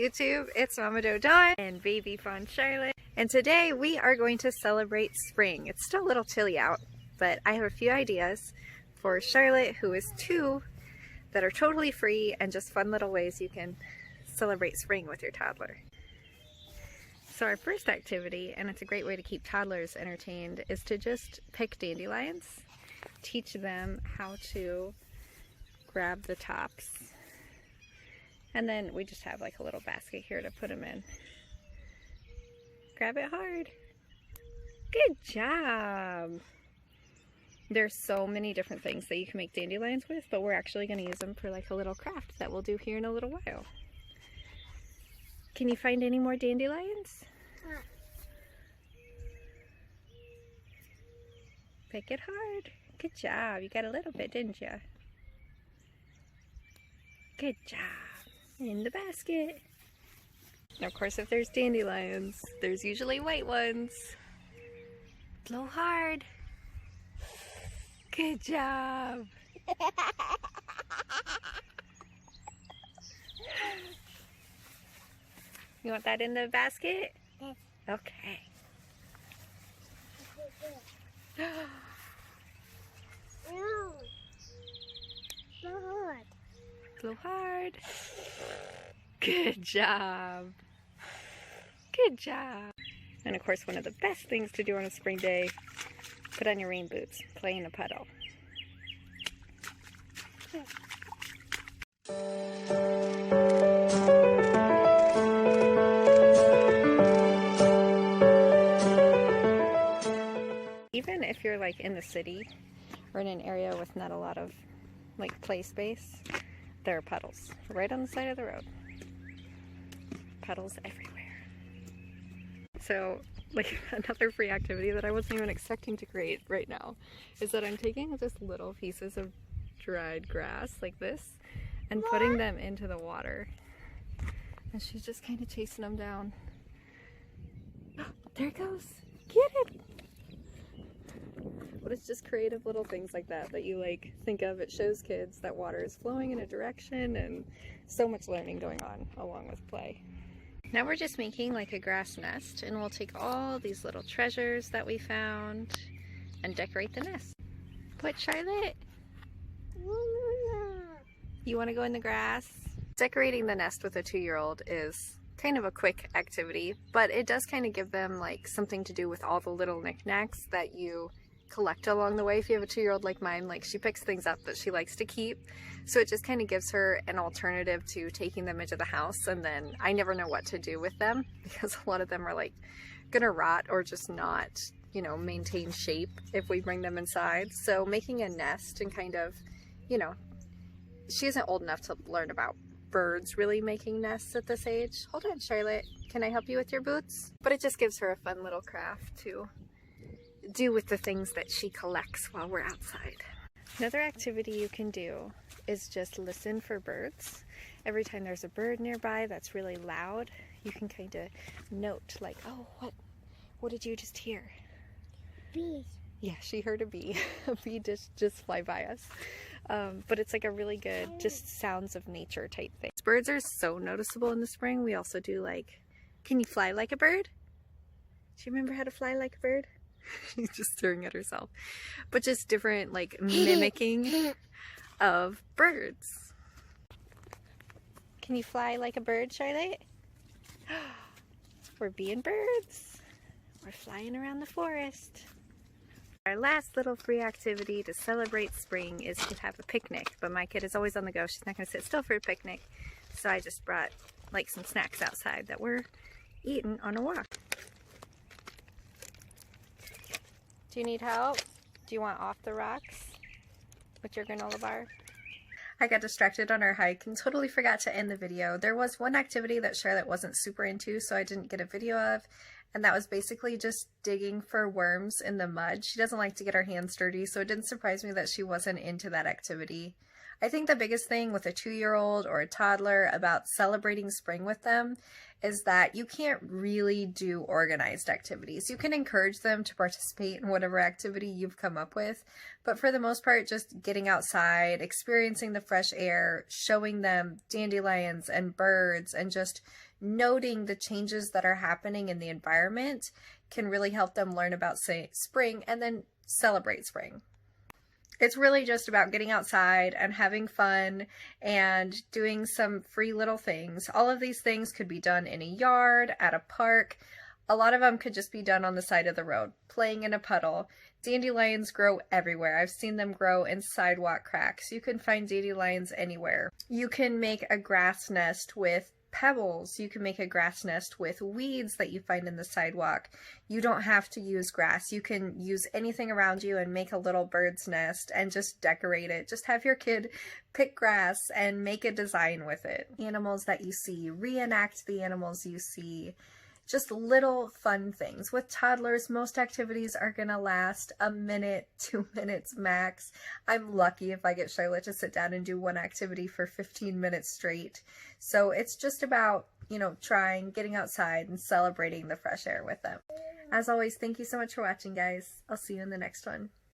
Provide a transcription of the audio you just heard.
YouTube, it's Mama Doe Dawn and baby fawn Charlotte, and today we are going to celebrate spring. It's still a little chilly out, but I have a few ideas for Charlotte, who is 2, that are totally free and just fun little ways you can celebrate spring with your toddler. So our first activity, and it's a great way to keep toddlers entertained, is to just pick dandelions, teach them how to grab the tops. And then we just have like a little basket here to put them in. Grab it hard. Good job. There's so many different things that you can make dandelions with, but we're actually going to use them for like a little craft that we'll do here in a little while. Can you find any more dandelions? Pick it hard. Good job. You got a little bit, didn't you? Good job. In the basket. And of course, if there's dandelions, there's usually white ones. Blow hard. Good job. You want that in the basket? Yes. Okay. No. Blow hard. Blow hard. Good job. Good job. And of course, one of the best things to do on a spring day, put on your rain boots, play in a puddle. Even if you're like in the city or in an area with not a lot of like play space, there are puddles right on the side of the road. Puddles everywhere. So like another free activity that I wasn't even expecting to create right now is that I'm taking just little pieces of dried grass like this and putting them into the water. And she's just kind of chasing them down. There it goes. Get it! But it's just creative little things like that that you like think of. It shows kids that water is flowing in a direction, and so much learning going on along with play. Now we're just making like a grass nest, and we'll take all these little treasures that we found and decorate the nest. What, Charlotte? You want to go in the grass? Decorating the nest with a 2-year-old is kind of a quick activity, but it does kind of give them like something to do with all the little knickknacks that you collect along the way. If you have a 2-year-old like mine, like she picks things up that she likes to keep, so it just kind of gives her an alternative to taking them into the house, and then I never know what to do with them because a lot of them are like gonna rot or just not, you know, maintain shape if we bring them inside. So making a nest and kind of, you know, she isn't old enough to learn about birds really making nests at this age. Hold on, Charlotte, can I help you with your boots? But it just gives her a fun little craft to do with the things that she collects while we're outside. Another activity you can do is just listen for birds. Every time there's a bird nearby that's really loud, you can kind of note like, oh, what did you just hear? Bees. Yeah, she heard a bee. A bee just fly by us. But it's like a really good just sounds of nature type thing. Birds are so noticeable in the spring. We also do like, can you fly like a bird? Do you remember how to fly like a bird? She's just staring at herself. But just different like mimicking of birds. Can you fly like a bird, Charlotte? We're being birds. We're flying around the forest. Our last little free activity to celebrate spring is to have a picnic, but my kid is always on the go. She's not going to sit still for a picnic, so I just brought like some snacks outside that we're eating on a walk. Do you need help? Do you want off the rocks with your granola bar? I got distracted on our hike and totally forgot to end the video. There was one activity that Charlotte wasn't super into, so I didn't get a video of, and that was basically just digging for worms in the mud. She doesn't like to get her hands dirty, so it didn't surprise me that she wasn't into that activity. I think the biggest thing with a 2-year-old or a toddler about celebrating spring with them is that you can't really do organized activities. You can encourage them to participate in whatever activity you've come up with, but for the most part, just getting outside, experiencing the fresh air, showing them dandelions and birds, and just noting the changes that are happening in the environment can really help them learn about, say, spring and then celebrate spring. It's really just about getting outside and having fun and doing some free little things. All of these things could be done in a yard, at a park. A lot of them could just be done on the side of the road, playing in a puddle. Dandelions grow everywhere. I've seen them grow in sidewalk cracks. You can find dandelions anywhere. You can make a grass nest with pebbles. You can make a grass nest with weeds that you find in the sidewalk. You don't have to use grass. You can use anything around you and make a little bird's nest and just decorate it. Just have your kid pick grass and make a design with it. Animals that you see, reenact the animals you see. Just little fun things. With toddlers, most activities are gonna last a minute, 2 minutes max. I'm lucky if I get Charlotte to sit down and do one activity for 15 minutes straight. So it's just about, you know, trying, getting outside and celebrating the fresh air with them. As always, thank you so much for watching, guys. I'll see you in the next one.